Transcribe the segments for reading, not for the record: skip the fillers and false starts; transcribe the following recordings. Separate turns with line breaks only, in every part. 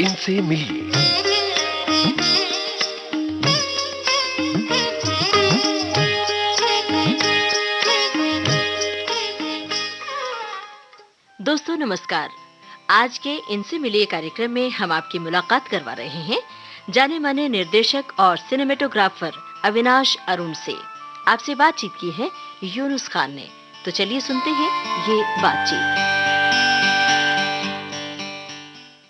इनसे मिलिए।
दोस्तों नमस्कार। आज के इनसे मिलिए कार्यक्रम में हम आपकी मुलाकात करवा रहे हैं जाने माने निर्देशक और सिनेमेटोग्राफर अविनाश अरुण से। आपसे बातचीत की है यूनुस खान ने। तो चलिए सुनते हैं ये बातचीत।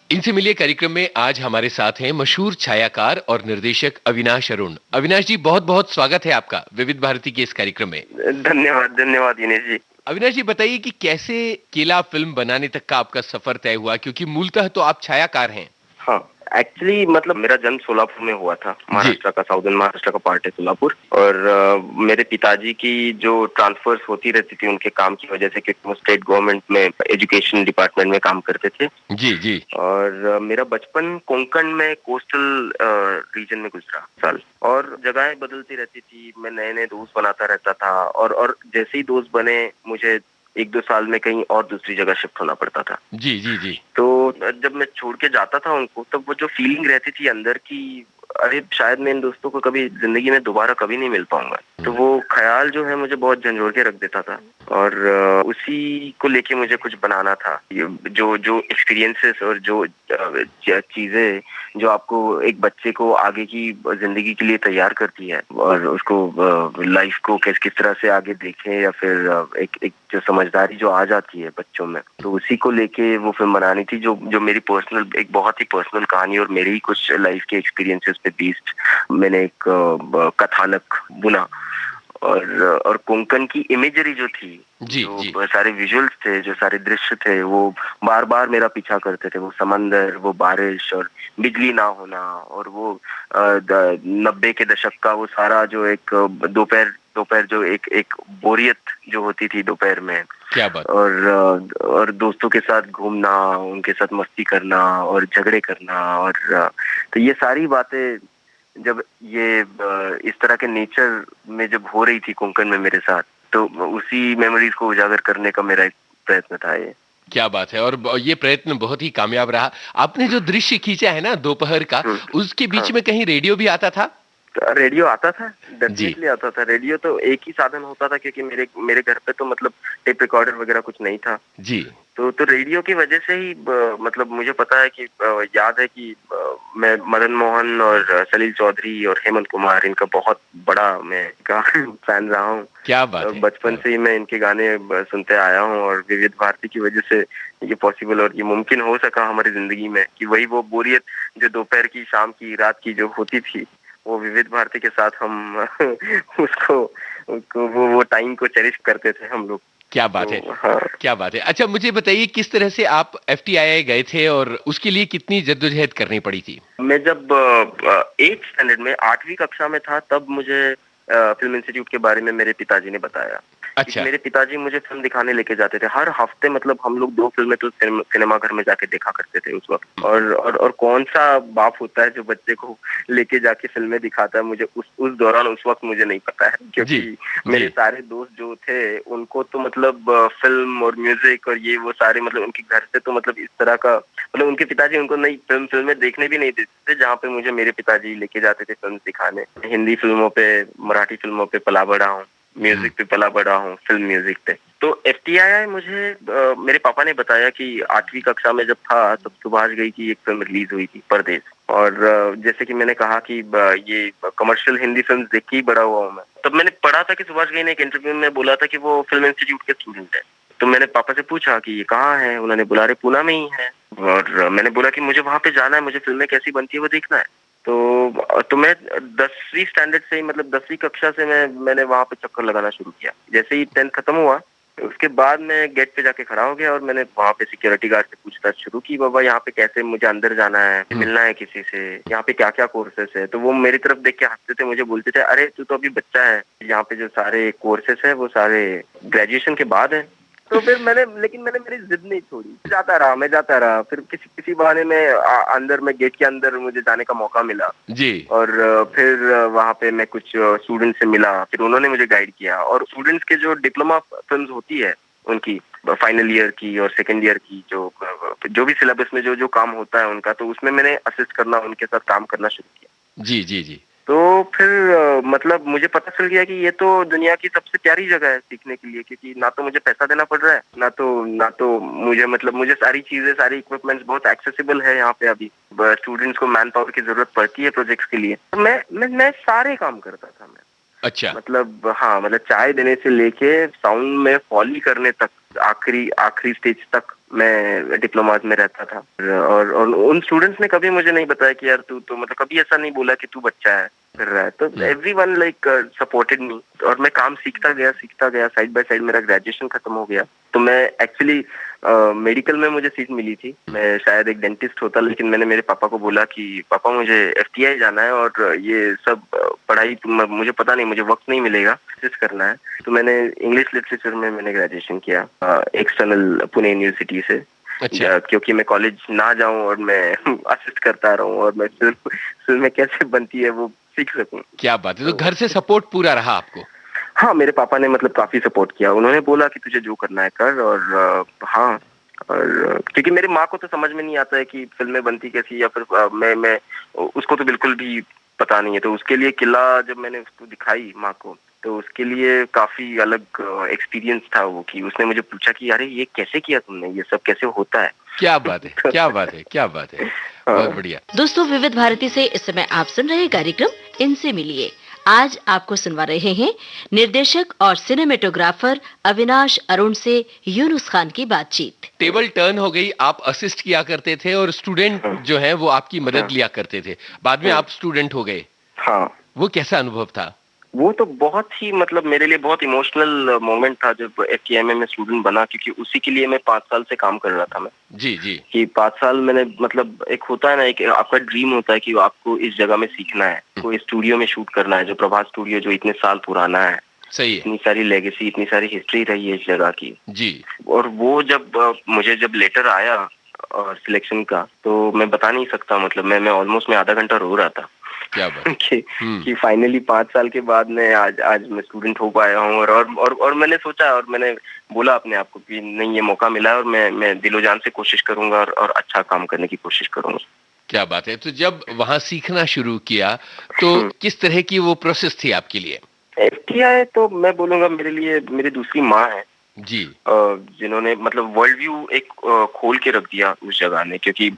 इनसे मिलिए कार्यक्रम में आज हमारे साथ हैं मशहूर छायाकार और निर्देशक अविनाश अरुण। अविनाश जी, बहुत बहुत स्वागत है आपका विविध भारती के इस कार्यक्रम में।
धन्यवाद यूनुस जी।
अविनाश जी, बताइए कि कैसे केला फिल्म बनाने तक का आपका सफर तय हुआ, क्योंकि मूलतः तो आप छायाकार हैं।
हाँ, एक्चुअली मतलब मेरा जन्म सोलापुर में हुआ था, महाराष्ट्र का, साउदर्न महाराष्ट्र का पार्ट है सोलापुर। और मेरे पिताजी की जो ट्रांसफर्स होती रहती थी उनके काम की वजह से, क्योंकि वो स्टेट गवर्नमेंट में एजुकेशन डिपार्टमेंट में काम करते थे।
जी जी।
और मेरा बचपन कोंकण में कोस्टल रीजन में गुजरा साल, और जगहें बदलती रहती थी। मैं नए नए दोस्त बनाता रहता था, और जैसे ही दोस्त बने मुझे 1-2 साल में कहीं और दूसरी जगह शिफ्ट होना पड़ता था।
जी जी जी।
तो जब मैं छोड़ के जाता था उनको, तब वो जो फीलिंग रहती थी अंदर की, अरे शायद मैं इन दोस्तों को कभी जिंदगी में दोबारा कभी नहीं मिल पाऊंगा, तो वो ख्याल जो है मुझे बहुत झंझोड़ के रख देता था। और उसी को लेके मुझे कुछ बनाना था। जो जो एक्सपीरियंसेस और जो चीजें जो आपको एक बच्चे को आगे की जिंदगी के लिए तैयार करती है, और उसको लाइफ को किस तरह से आगे देखें, या फिर एक जो समझदारी जो आ जाती है बच्चों में, तो उसी को लेके वो फिल्म बनानी थी। जो मेरी पर्सनल, एक बहुत ही पर्सनल कहानी और मेरी ही कुछ लाइफ के एक्सपीरियंसेस पे बेस्ड मैंने एक कथानक बुना। और कोंकण की इमेजरी जो थी, जो सारे विजुअल्स थे, जो सारे दृश्य थे, वो बार बार मेरा पीछा करते थे। वो समंदर, वो बारिश, और बिजली ना होना, और वो 90 के दशक का वो सारा जो एक दोपहर जो एक बोरियत जो होती थी दोपहर में।
क्या बात।
और दोस्तों के साथ घूमना, उनके साथ मस्ती करना और झगड़े करना, और तो ये सारी बातें जब ये इस तरह के नेचर में जब हो रही थी कोंकण में मेरे साथ, तो उसी मेमोरीज को उजागर करने का मेरा एक प्रयत्न था ये।
क्या बात है। और ये प्रयत्न बहुत ही कामयाब रहा। आपने जो दृश्य खींचा है ना दोपहर का, उसके बीच में कहीं रेडियो भी आता था?
रेडियो आता था, डेफिनेटली आता था। रेडियो तो एक ही साधन होता था, क्योंकि मेरे घर पे तो मतलब टेप रिकॉर्डर वगैरह कुछ नहीं था
जी।
तो रेडियो की वजह से ही मतलब मुझे पता है कि याद है कि मैं मदन मोहन और सलील चौधरी और हेमंत कुमार, इनका बहुत बड़ा मैं फैन रहा हूँ।
क्या बात है।
बचपन से ही मैं इनके गाने सुनते आया हूँ, और विविध भारती की वजह से ये पॉसिबल और ये मुमकिन हो सका हमारी जिंदगी में, कि वही वो बोरियत जो दोपहर की, शाम की, रात की जो होती थी, वो विविध भारती के साथ हम उसको वो टाइम को चेरिश करते थे हम लोग।
क्या बात है।
हाँ।
क्या बात है। अच्छा, मुझे बताइए किस तरह से आप FTII गए थे और उसके लिए कितनी जद्दोजहद करनी पड़ी थी?
मैं जब 8th स्टैंडर्ड में 8वीं कक्षा में था, तब मुझे फिल्म इंस्टीट्यूट के बारे में मेरे पिताजी ने बताया।
अच्छा।
मेरे पिताजी मुझे फिल्म दिखाने लेके जाते थे हर हफ्ते। मतलब हम लोग 2 फिल्में तो सिनेमा घर में जाके देखा करते थे उस वक्त। और कौन सा बाप होता है जो बच्चे को लेके जाके फिल्में दिखाता है, मुझे उस दौरान, उस वक्त मुझे नहीं पता है, क्योंकि मेरे सारे दोस्त जो थे उनको तो मतलब फिल्म और म्यूजिक और ये वो सारे, मतलब उनके घर से तो मतलब इस तरह का, मतलब उनके पिताजी उनको नहीं फिल्में देखने भी नहीं देते थे, जहाँ पे मुझे मेरे पिताजी लेके जाते थे फिल्म दिखाने। हिंदी फिल्मों पे, मराठी फिल्मों पे पला बड़ा हूँ, म्यूजिक पे पला बड़ा हूँ, फिल्म म्यूजिक पे। तो FTII मुझे मेरे पापा ने बताया कि 8वीं कक्षा में जब था, तब सुभाष घई की एक फिल्म रिलीज हुई थी, परदेश। और जैसे कि मैंने कहा कि ये कमर्शियल हिंदी फिल्म देख के ही बड़ा हुआ हूँ मैं। तब मैंने पढ़ा था कि सुभाष घई ने एक इंटरव्यू में बोला था कि वो फिल्म इंस्टीट्यूट के स्टूडेंट है। तो मैंने पापा से पूछा कि ये कहाँ है, उन्होंने बोला रहे पूना में ही है। और मैंने बोला कि मुझे वहाँ पे जाना है, मुझे फिल्में कैसी बनती है वो देखना है। तो मैं 10वीं स्टैंडर्ड से ही, मतलब 10वीं कक्षा से मैंने वहाँ पे चक्कर लगाना शुरू किया। जैसे ही 10th खत्म हुआ, उसके बाद मैं गेट पे जाके खड़ा हो गया, और मैंने वहाँ पे सिक्योरिटी गार्ड से पूछताछ शुरू की, बाबा यहाँ पे कैसे मुझे अंदर जाना है, मिलना है किसी से, यहाँ पे क्या क्या कोर्सेस है। तो वो मेरी तरफ देख के हंसते थे, मुझे बोलते थे, अरे तू तो अभी बच्चा है, यहाँ पे जो सारे कोर्सेस है वो सारे ग्रेजुएशन के बाद है। तो फिर मैंने मेरी जिद नहीं छोड़ी, मैं जाता रहा। फिर किसी बहाने में अंदर में गेट के अंदर मुझे जाने का मौका मिला
जी।
और फिर वहाँ पे मैं कुछ स्टूडेंट से मिला, फिर उन्होंने मुझे गाइड किया। और स्टूडेंट्स के जो डिप्लोमा फिल्म्स होती है, उनकी फाइनल ईयर की और सेकेंड ईयर की जो भी सिलेबस में जो काम होता है उनका, तो उसमें मैंने असिस्ट करना, उनके साथ काम करना शुरू किया।
जी, जी, जी।
तो फिर मतलब मुझे पता चल गया कि ये तो दुनिया की सबसे प्यारी जगह है सीखने के लिए, क्योंकि ना तो मुझे पैसा देना पड़ रहा है, ना तो मुझे सारी चीजें, सारी इक्विपमेंट्स बहुत एक्सेसिबल है यहाँ पे। अभी स्टूडेंट्स को मैन पावर की जरूरत पड़ती है प्रोजेक्ट्स के लिए, तो मैं सारे काम करता था। मैं
अच्छा।
मतलब हाँ, मतलब चाय देने से लेके साउंड में फॉली करने तक, आखिरी स्टेज तक मैं डिप्लोमाज में रहता था। और उन स्टूडेंट्स ने कभी मुझे नहीं बताया कि यार तू तो, मतलब कभी ऐसा नहीं बोला कि तू बच्चा है कर रहा है। तो एवरीवन लाइक सपोर्टेड मी, और मैं काम सीखता गया। साइड बाय साइड मेरा ग्रेजुएशन खत्म हो गया। तो मैं एक्चुअली मेडिकल में मुझे सीट मिली थी। मैं शायद एक डेंटिस्ट होता, लेकिन मैंने मेरे पापा को बोला कि पापा मुझे FTI जाना है और ये सब पढ़ाई मुझे पता नहीं, मुझे वक्त नहीं मिलेगा, कोशिश करना है। तो मैंने इंग्लिश लिटरेचर में मैंने ग्रेजुएशन किया एक्सटर्नल पुणे यूनिवर्सिटी से।
अच्छा।
क्योंकि मैं कॉलेज ना जाऊं और मैं असिस्ट करता रहूं और मैं फिल्म कैसे बनती है वो सीख सकूं।
क्या बात है! तो घर से सपोर्ट पूरा रहा आपको?
हाँ, मेरे पापा ने मतलब काफी सपोर्ट किया। उन्होंने बोला कि तुझे जो करना है कर। और हाँ, और क्योंकि मेरी माँ को तो समझ में नहीं आता है कि फिल्में बनती कैसी, या फिर मैं उसको तो बिल्कुल भी पता नहीं है। तो उसके लिए किला जब मैंने उसको दिखाई माँ को, तो उसके लिए काफी अलग एक्सपीरियंस था वो, कि उसने मुझे पूछा कि अरे ये कैसे किया तुमने, ये सब कैसे होता है।
क्या बात है! क्या बात है! क्या बात है! बहुत बढ़िया।
दोस्तों, विविध भारती से इस समय आप सुन रहे कार्यक्रम इनसे मिलिए। आज आपको सुनवा रहे हैं निर्देशक और सिनेमेटोग्राफर अविनाश अरुण से यूनुस खान की बातचीत।
टेबल टर्न हो गई, आप असिस्ट किया करते थे और स्टूडेंट जो है वो आपकी मदद लिया करते थे। बाद में आप स्टूडेंट हो गए।
हाँ,
वो कैसा अनुभव था?
वो तो बहुत ही, मतलब मेरे लिए बहुत इमोशनल मोमेंट था जब FTMA में स्टूडेंट बना, क्योंकि उसी के लिए मैं 5 साल से काम कर रहा था। मैं
जी, जी।
कि 5 साल मैंने, मतलब एक होता है ना, एक आपका ड्रीम होता है कि आपको इस जगह में सीखना है, कोई स्टूडियो में शूट करना है, जो प्रभास स्टूडियो जो इतने साल पुराना है।
सही है।
इतनी सारी लेगेसी, इतनी सारी हिस्ट्री रही है इस जगह की।
जी।
और वो जब मुझे जब लेटर आया और सिलेक्शन का, तो मैं बता नहीं सकता, मतलब मैं ऑलमोस्ट मैं आधा घंटा रो रहा था।
क्या बात!
कि फाइनली 5 साल के बाद मैं आज मैं स्टूडेंट हो पाया हूँ। और मैंने सोचा, और मैंने बोला अपने आप को कि नहीं, ये मौका मिला है और मैं दिलो जान से कोशिश करूंगा और अच्छा काम करने की कोशिश करूंगा।
क्या बात है! तो जब वहां सीखना शुरू किया तो किस तरह की वो प्रोसेस थी आपके लिए?
FTI तो मैं बोलूंगा मेरे लिए मेरी दूसरी माँ है।
जी।
जिन्होंने मतलब वर्ल्ड व्यू एक खोल के रख दिया उस जगह ने, क्योंकि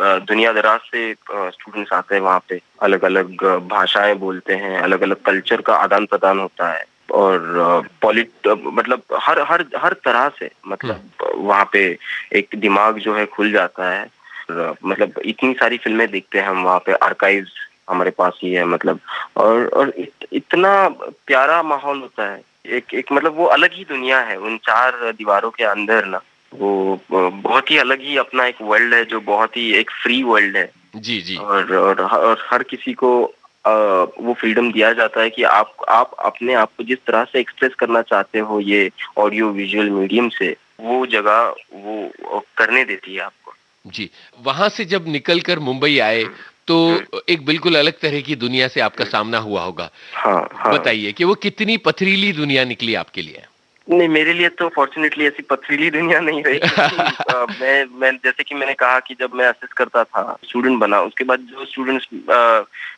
दुनिया दराज से स्टूडेंट्स आते हैं वहाँ पे, अलग अलग भाषाएं बोलते हैं, अलग अलग कल्चर का आदान प्रदान होता है, और मतलब हर तरह से, मतलब वहाँ पे एक दिमाग जो है खुल जाता है। मतलब इतनी सारी फिल्में देखते हैं हम वहाँ पे, आर्काइव्स हमारे पास ही है, मतलब और इतना प्यारा माहौल होता है। एक मतलब वो अलग ही दुनिया है उन 4 दीवारों के अंदर ना। वो बहुत ही अलग ही अपना एक वर्ल्ड है, जो बहुत ही एक फ्री वर्ल्ड है।
जी, जी।
और हर किसी को वो फ्रीडम दिया जाता है कि आप अपने आप को जिस तरह से एक्सप्रेस करना चाहते हो, ये ऑडियो विजुअल मीडियम से, वो जगह वो करने देती है आपको।
जी। वहां से जब निकलकर मुंबई आए तो एक बिल्कुल अलग तरह की दुनिया से आपका सामना हुआ होगा।
हाँ, हाँ।
बताइए कि वो कितनी पथरीली दुनिया निकली आपके लिए?
नहीं, मेरे लिए तो फॉर्चुनेटली ऐसी पथरीली दुनिया नहीं रही, क्योंकि मैं जैसे कि मैंने कहा कि जब मैं असिस्ट करता था, स्टूडेंट बना, उसके बाद जो स्टूडेंट्स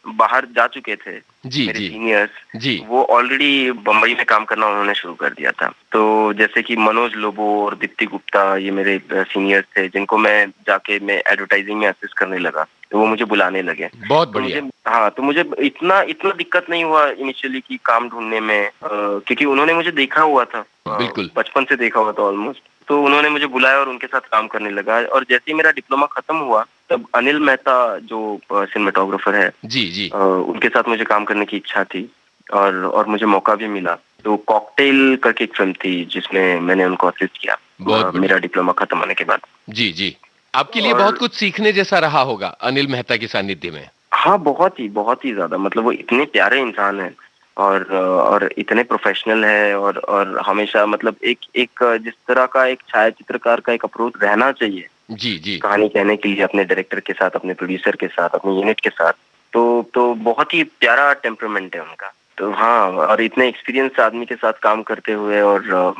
बाहर जा चुके थे,
जी,
मेरे
जी।
सीनियर्स,
जी।
वो ऑलरेडी बम्बई में काम करना उन्होंने शुरू कर दिया था। तो जैसे कि मनोज लोबो और दीप्ति गुप्ता, ये मेरे सीनियर्स थे, जिनको मैं जाके मैं एडवर्टाइजिंग में असिस्ट करने लगा, तो वो मुझे बुलाने लगे।
बहुत
तो
बढ़िया।
तो मुझे इतना दिक्कत नहीं हुआ इनिशियली कि काम ढूंढने में, क्योंकि उन्होंने मुझे देखा हुआ था,
बिल्कुल।
बचपन से देखा हुआ था ऑलमोस्ट। तो उन्होंने मुझे बुलाया और उनके साथ काम करने लगा। और जैसे ही मेरा डिप्लोमा खत्म हुआ, तब अनिल मेहता जो सिनेमेटोग्राफर है,
जी, जी।
उनके साथ मुझे काम करने की इच्छा थी, और मुझे मौका भी मिला। तो कॉकटेल करके एक फिल्म थी जिसमें मैंने उनको असिस्ट किया,
बहुत
मेरा डिप्लोमा खत्म होने के बाद।
जी, जी। आपके लिए
और
बहुत कुछ सीखने जैसा रहा होगा अनिल मेहता के सानिध्य में।
हाँ, बहुत ही ज्यादा। मतलब वो इतने प्यारे इंसान हैं, और इतने प्रोफेशनल है, और हमेशा मतलब एक जिस तरह का एक छायाचित्रकार का एक अप्रोच रहना चाहिए
जी, जी।
कहानी कहने के लिए, अपने डायरेक्टर के साथ, अपने प्रोड्यूसर के साथ, अपने यूनिट के साथ, तो बहुत ही प्यारा टेम्परामेंट है उनका। तो हाँ, और इतने एक्सपीरियंस आदमी के साथ काम करते हुए और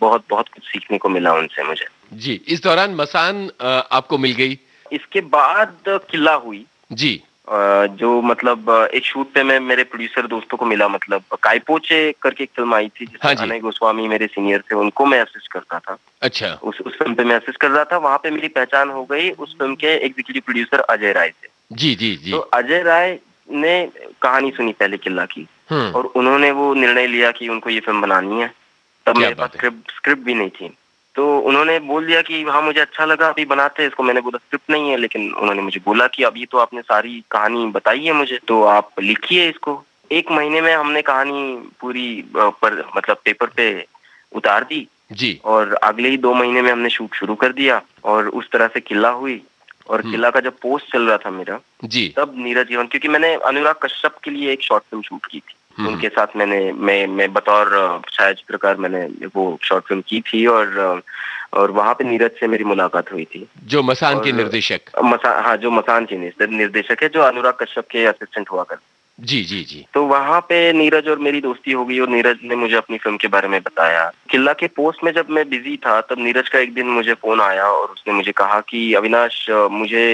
बहुत बहुत कुछ सीखने को मिला उनसे मुझे।
जी, इस दौरान मसान आपको मिल गई?
इसके बाद किला हुई।
जी।
जो मतलब एक शूट पे मैं मेरे प्रोड्यूसर दोस्तों को मिला, मतलब काइपोचे करके एक फिल्म आई थी
हाँ
जिसमें
जी।
अनय गोस्वामी मेरे सीनियर थे, उनको मैं असिस्ट करता था।
अच्छा।
उस फिल्म पे मैं असिस्ट कर रहा था, वहाँ पे मेरी पहचान हो गई उस फिल्म के एग्जीक्यूटिव प्रोड्यूसर अजय राय से।
जी, जी, जी।
तो अजय राय ने कहानी सुनी पहले किला की, और उन्होंने वो निर्णय लिया कि उनको ये फिल्म बनानी है। तब
क्या
मेरे पास
बात है।
स्क्रिप्ट भी नहीं थी, तो उन्होंने बोल दिया कि हाँ मुझे अच्छा लगा, अभी बनाते हैं इसको। मैंने बोला स्क्रिप्ट नहीं है, लेकिन उन्होंने मुझे बोला कि अभी तो आपने सारी कहानी बताई है मुझे, तो आप लिखिए इसको। 1 महीने में हमने कहानी पूरी पर मतलब पेपर पे उतार दी,
जी।
और अगले ही 2 महीने में हमने शूट शुरू कर दिया, और उस तरह से किला हुई। और किला का जब पोस्ट चल रहा था मेरा,
जी।
तब नीरज जीवन, क्योंकि मैंने अनुराग कश्यप के लिए एक शॉर्ट फिल्म शूट की थी, उनके साथ मैं बतौर छायाचित्रकार मैंने वो शॉर्ट फिल्म की थी, और वहाँ पे नीरज से मेरी मुलाकात हुई थी।
जो मसान के निर्देशक।
हाँ, जो मसान के निर्देशक है, जो अनुराग कश्यप के असिस्टेंट हुआ करते।
जी, जी, जी।
तो वहाँ पे नीरज और मेरी दोस्ती हो गई, और नीरज ने मुझे अपनी फिल्म के बारे में बताया। किला के पोस्ट में जब मैं बिजी था, तब नीरज का एक दिन मुझे फोन आया, और उसने मुझे कहा कि अविनाश, मुझे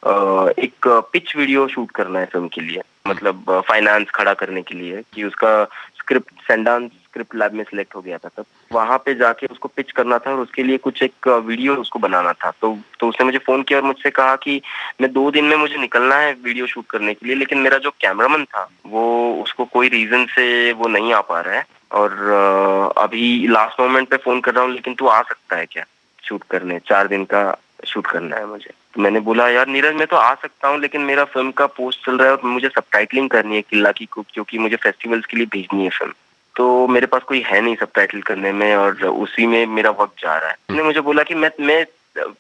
एक पिच वीडियो शूट करना है फिल्म के लिए, मतलब फाइनेंस खड़ा करने के लिए, कि उसका स्क्रिप्ट सेंडान स्क्रिप्ट लैब में सिलेक्ट हो गया था। तब वहाँ पे जाके उसको पिच करना था, और उसके लिए कुछ एक वीडियो उसको बनाना था। तो उसने मुझे फोन किया और मुझसे कहा कि मैं 2 दिन में मुझे निकलना है वीडियो शूट करने के लिए, लेकिन मेरा जो कैमरामैन था वो उसको कोई रीजन से वो नहीं आ पा रहा है, और अभी लास्ट मोमेंट पे फोन कर रहा हूँ, लेकिन तू आ सकता है क्या शूट करने? 4 दिन का शूट करना है मुझे। तो मैंने बोला यार नीरज, मैं तो आ सकता हूँ, लेकिन मेरा फिल्म का पोस्ट चल रहा है और मुझे सबटाइटलिंग करनी है किला की, क्योंकि मुझे फेस्टिवल्स के लिए भेजनी है फिल्म। तो मेरे पास कोई है नहीं सबटाइटल करने में, और उसी में मेरा वक्त जा रहा है। उसने मुझे बोला कि मैं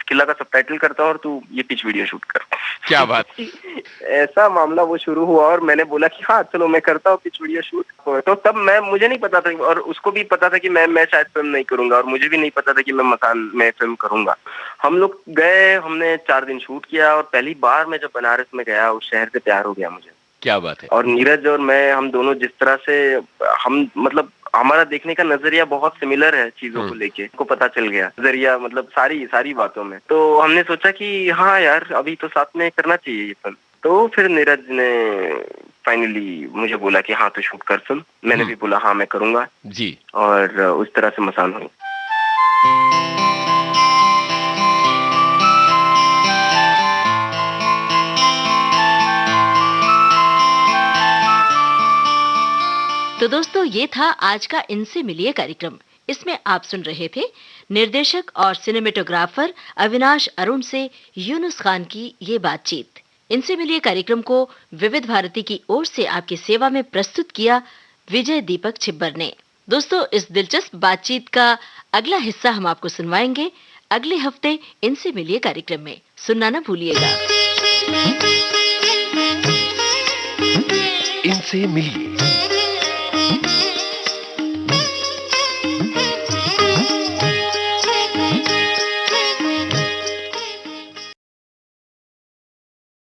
किला का सबटाइटल करता हूँ और तू ये पिच वीडियो शूट कर।
क्या बात।
ऐसा मामला वो शुरू हुआ, और मैंने बोला कि हाँ चलो मैं करता हूँ पिच वीडियो शूट। तो तब मुझे नहीं पता था, और उसको भी पता था कि मैं शायद फिल्म नहीं करूंगा, और मुझे भी नहीं पता था कि मैं मकान में फिल्म करूंगा। हम लोग गए, हमने 4 दिन शूट किया, और पहली बार मैं जब बनारस में गया, उस शहर से प्यार हो गया मुझे।
क्या बात है।
और नीरज और मैं, हम दोनों जिस तरह से हम मतलब हमारा देखने का नजरिया बहुत सिमिलर है चीजों को लेके, को पता चल गया नजरिया, मतलब सारी बातों में। तो हमने सोचा कि हाँ यार अभी तो साथ में करना चाहिए ये फिल्म। तो फिर नीरज ने फाइनली मुझे बोला कि हाँ तू शूट कर फिल्म। मैंने भी बोला हाँ मैं करूंगा
जी।
और उस तरह से मसान हुई।
तो दोस्तों, ये था आज का इनसे मिलिए कार्यक्रम। इसमें आप सुन रहे थे निर्देशक और सिनेमेटोग्राफर अविनाश अरुण से यूनुस खान की ये बातचीत। इनसे मिलिए कार्यक्रम को विविध भारती की ओर से आपकी सेवा में प्रस्तुत किया विजय दीपक छिब्बर ने। दोस्तों, इस दिलचस्प बातचीत का अगला हिस्सा हम आपको सुनवाएंगे अगले हफ्ते इनसे मिलिए कार्यक्रम में। सुनना ना भूलिएगा।
इनसे मिलिए।